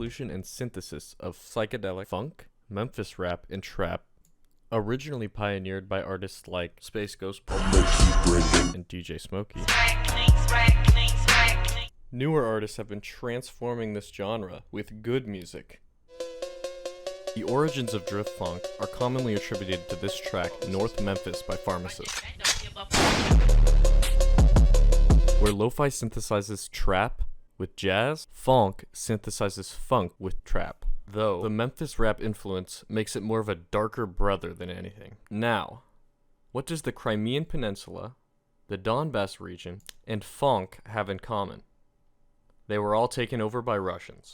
evolution and synthesis of psychedelic funk, Memphis rap, and trap, originally pioneered by artists like Space Ghost and DJ Smokey. Newer artists have been transforming this genre with good music. The origins of drift funk are commonly attributed to this track, North Memphis by Pharmacist, where lo-fi synthesizes trap with jazz, Phonk synthesizes funk with trap, though the Memphis rap influence makes it more of a darker brother than anything. Now, what does the Crimean Peninsula, the Donbass region, and Phonk have in common? They were all taken over by Russians.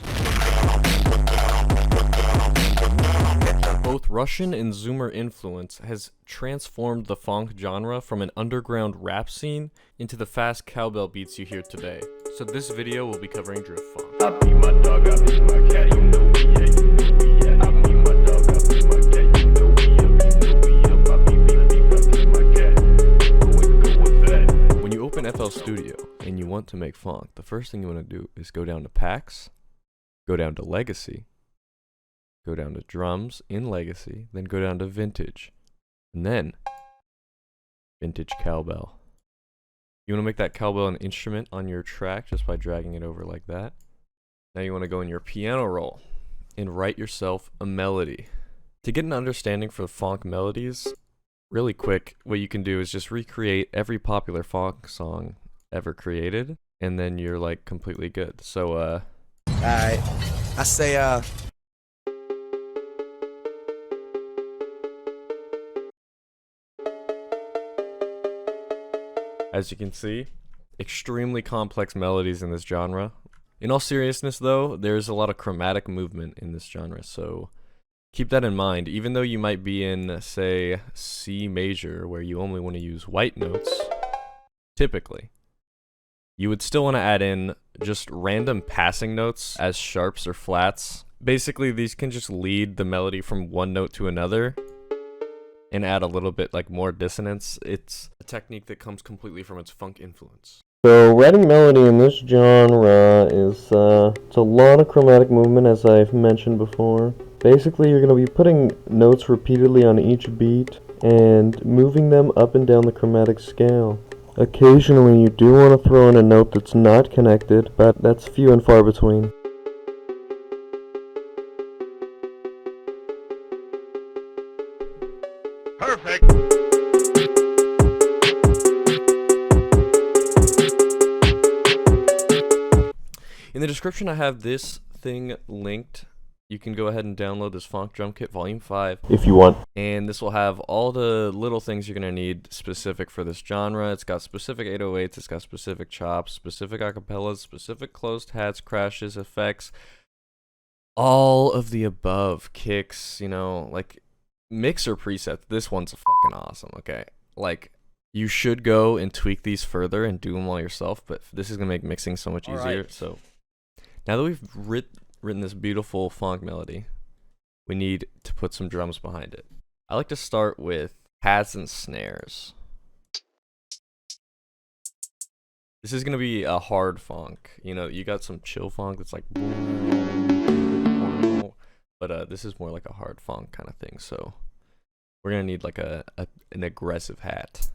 Both Russian and Zoomer influence has transformed the funk genre from an underground rap scene into the fast cowbell beats you hear today. So this video will be covering drift funk. I beat my dog, I beat my cat, you know we at, you know we at. I beat my dog, I beat my cat, you know we up, I beat my cat. Go with that. When you open FL Studio and you want to make funk, the first thing you want to do is go down to packs, go down to legacy, go down to drums in legacy, then go down to vintage, and then vintage cowbell. You want to make that cowbell an instrument on your track just by dragging it over like that. Now you want to go in your piano roll and write yourself a melody. To get an understanding for funk melodies, really quick, what you can do is just recreate every popular funk song ever created, and then you're like completely good. So Alright, I say as you can see, extremely complex melodies in this genre. In all seriousness though, there's a lot of chromatic movement in this genre, so keep that in mind. Even though you might be in, say, C major, where you only want to use white notes, typically, you would still want to add in just random passing notes as sharps or flats. Basically, these can just lead the melody from one note to another and add a little bit like more dissonance. It's a technique that comes completely from its funk influence. So writing melody in this genre is it's a lot of chromatic movement, as I've mentioned before. Basically, you're going to be putting notes repeatedly on each beat and moving them up and down the chromatic scale. Occasionally, you do want to throw in a note that's not connected, but that's few and far between. Perfect. In the description, I have this thing linked. You can go ahead and download this Phonk Drum Kit Volume 5. If you want. And this will have all the little things you're going to need specific for this genre. It's got specific 808s, it's got specific chops, specific acapellas, specific closed hats, crashes, effects. All of the above. Kicks, you know, like mixer presets. This one's fucking awesome, okay? Like, you should go and tweak these further and do them all yourself, but this is going to make mixing so much easier. Right. So, now that we've written this beautiful funk melody, we need to put some drums behind it. I like to start with hats and snares. This is going to be a hard funk. You know, you got some chill funk that's like, but this is more like a hard funk kind of thing. So we're going to need like an aggressive hat.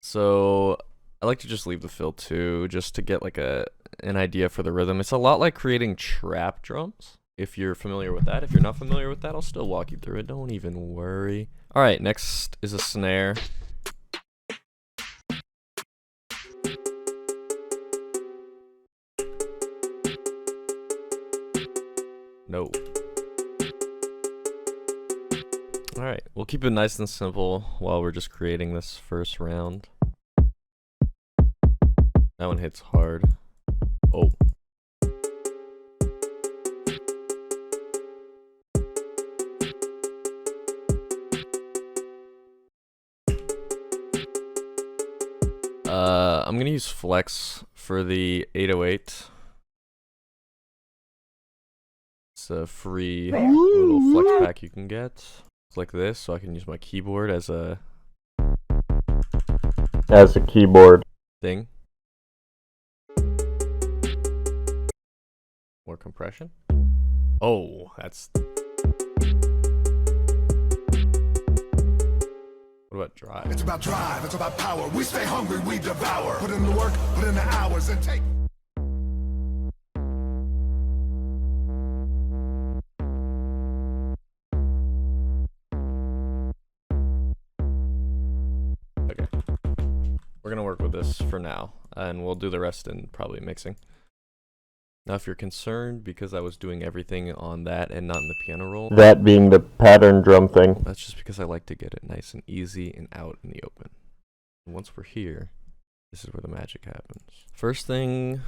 So I like to just leave the fill too, just to get like an idea for the rhythm. It's a lot like creating trap drums, if you're familiar with that. If you're not familiar with that, I'll still walk you through it. Don't even worry. All right, next is a snare. No. All right, we'll keep it nice and simple while we're just creating this first round. That one hits hard. Oh. I'm gonna use flex for the 808. It's a free little flex pack you can get. It's like this, so I can use my keyboard as a keyboard thing. More compression. Oh, that's... What about drive? It's about drive, it's about power. We stay hungry, we devour. Put in the work, put in the hours, and take. Okay. We're gonna work with this for now, and we'll do the rest in probably mixing. Now, if you're concerned because I was doing everything on that and not in the piano roll, That being the pattern drum thing. that's just because I like to get it nice and easy and out in the open. And once we're here, this is where the magic happens. First thing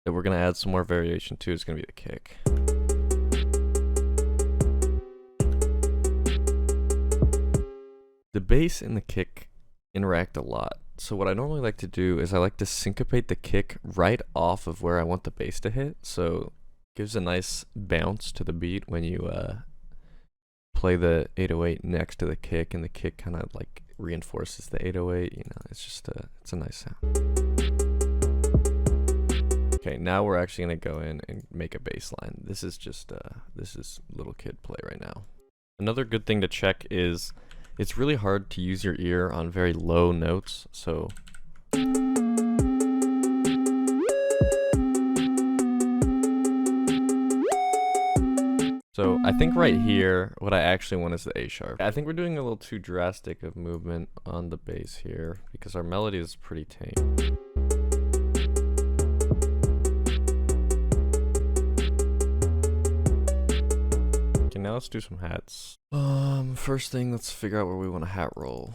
that we're gonna add some more variation to is gonna be the kick. The bass and the kick interact a lot. So what I normally like to do is I like to syncopate the kick right off of where I want the bass to hit. So it gives a nice bounce to the beat when you play the 808 next to the kick, and the kick kind of like reinforces the 808. You know, it's just it's a nice sound. Okay, now we're actually gonna go in and make a bass line. This is just this is little kid play right now. Another good thing to check is it's really hard to use your ear on very low notes, so I think right here, what I actually want is the A sharp. I think we're doing a little too drastic of movement on the bass here because our melody is pretty tame. Okay, now let's do some hats. First thing, let's figure out where we want to hat roll.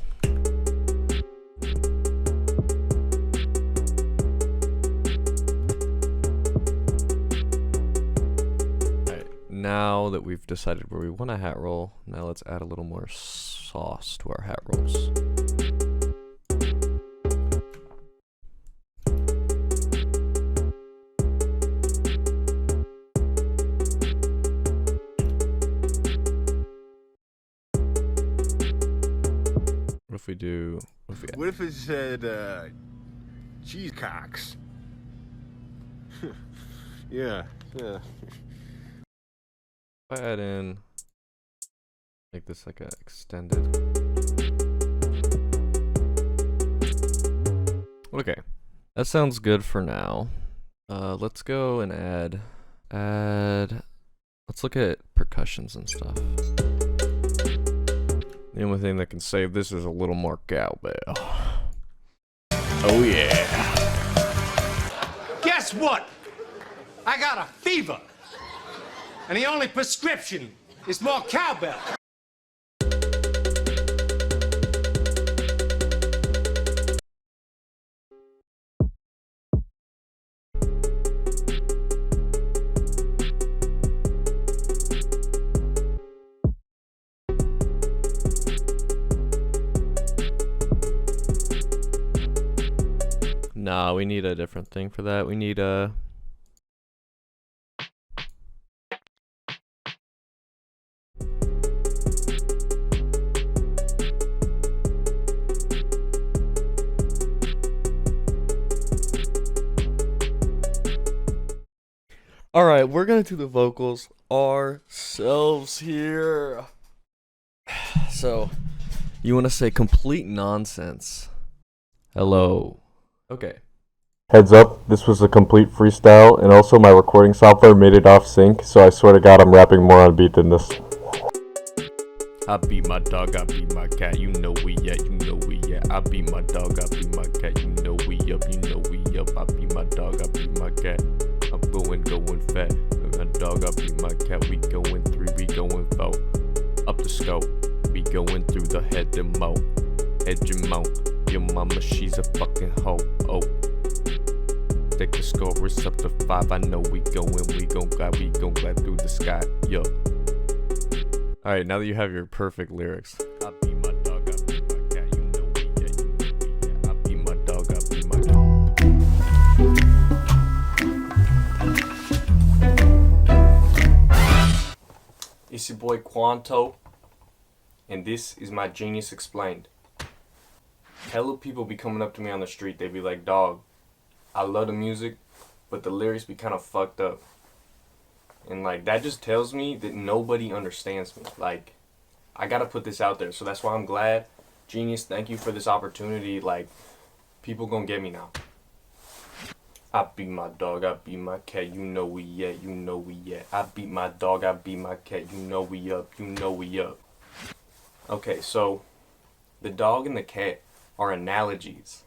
Alright, now that we've decided where we want to hat roll, now let's add a little more sauce to our hat rolls. What if we do... What if it said, cheese cocks? Yeah. If I add in... make this like a extended... Okay. That sounds good for now. Let's go and add... Let's look at percussions and stuff. The only thing that can save this is a little more cowbell. Oh yeah. Guess what? I got a fever. And the only prescription is more cowbell. Nah, we need a different thing for that. We need a... Alright, we're gonna do the vocals ourselves here. So, you wanna say complete nonsense. Hello. Okay. Heads up, this was a complete freestyle, and also my recording software made it off sync, so I swear to God I'm rapping more on beat than this. I beat my dog, I beat my cat, you know we at, you know we at. I beat my dog, I beat my cat, you know we up, you know we up. I beat my dog, I beat my cat. I'm going fat. My dog, I beat my cat. We going 3, we going 4. Up the scope, we going through the head and mouth. Head and mouth. Your mama, she's a fucking hoe. Oh. Take the score, it's up to 5. I know we gon' glide through the sky. Yo. Alright, now that you have your perfect lyrics. I beat my dog, I beat my cat. You know we yeah, you know we yeah. I beat my dog, I beat my cat. It's your boy Quanto, and this is my Genius Explained. Hella people be coming up to me on the street, they be like, dog, I love the music, but the lyrics be kind of fucked up. And like that just tells me that nobody understands me. Like I gotta put this out there. So that's why I'm glad. Genius, thank you for this opportunity. Like people gonna get me now. I beat my dog, I beat my cat, you know we at, you know we at. I beat my dog, I beat my cat, you know we up, you know we up. Okay, so the dog and the cat are analogies.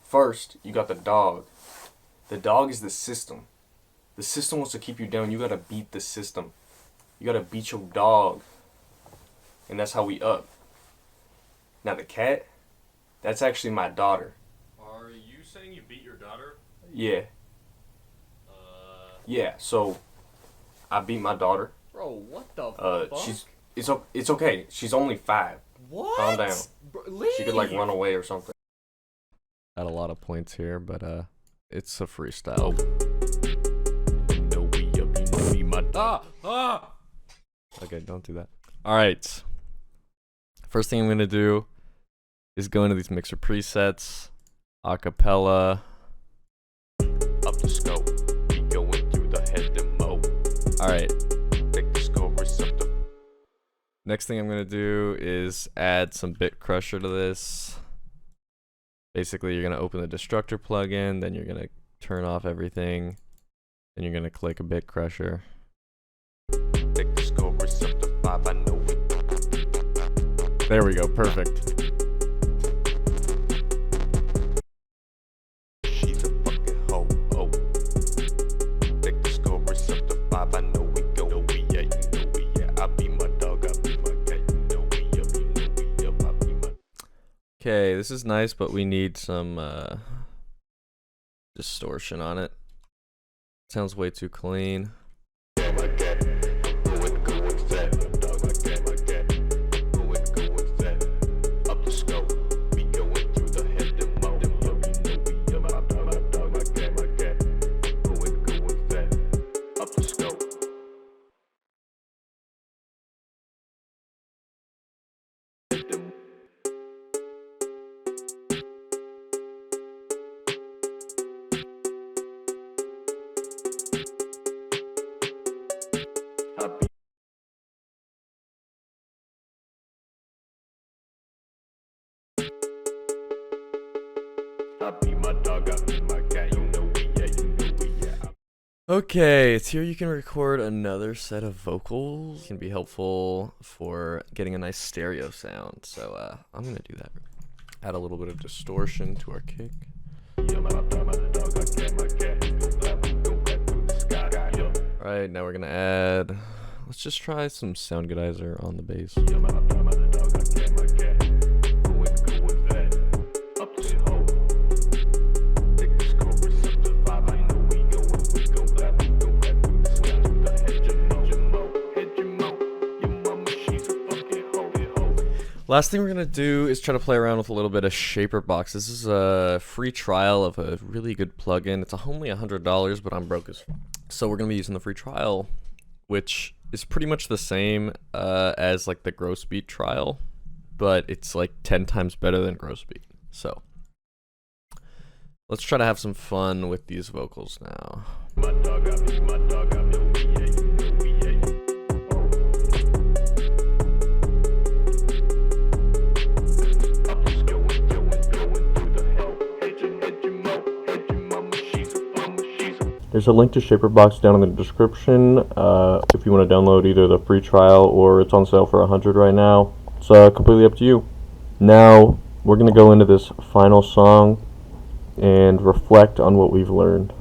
First, you got the dog. The dog is the system. The system wants to keep you down. You gotta beat the system. You gotta beat your dog. And that's how we up. Now the cat, that's actually my daughter. Are you saying you beat your daughter? Yeah. Yeah, so I beat my daughter. Bro, what the fuck? It's okay. She's only 5. What? Calm down. Leave. She could like run away or something. At a lot of points here, but it's a freestyle. No, we up, you know, we my dog. Okay, don't do that. All right. First thing I'm gonna do is go into these mixer presets, acapella, up the scope. We going through the head demo. All right. Take the scope receptor. Next thing I'm gonna do is add some bit crusher to this. Basically, you're gonna open the Destructor plugin, then you're gonna turn off everything, then you're gonna click a bit crusher. Take the scope receptor 5, I know. There we go, perfect. She's a fucking hoe, oh. Take the scope receptor 5, I know we go. No, we yeah, you know we yeah. I be my dog, I be my cat, you know we up, you know we up, I be my. Okay, this is nice, but we need some distortion on it. Sounds way too clean. Okay, it's here you can record another set of vocals. It can be helpful for getting a nice stereo sound. So I'm gonna do that. Add a little bit of distortion to our kick. Alright, now we're gonna add, let's just try some sound goodizer on the bass. Last thing we're gonna do is try to play around with a little bit of ShaperBox. This is a free trial of a really good plugin. It's only $100, but I'm broke as fuck. So we're gonna be using the free trial, which is pretty much the same as like the Gross Beat trial, but it's like 10 times better than Gross Beat. So let's try to have some fun with these vocals now. There's a link to ShaperBox down in the description if you want to download either the free trial or it's on sale for $100 right now. It's completely up to you. Now we're going to go into this final song and reflect on what we've learned.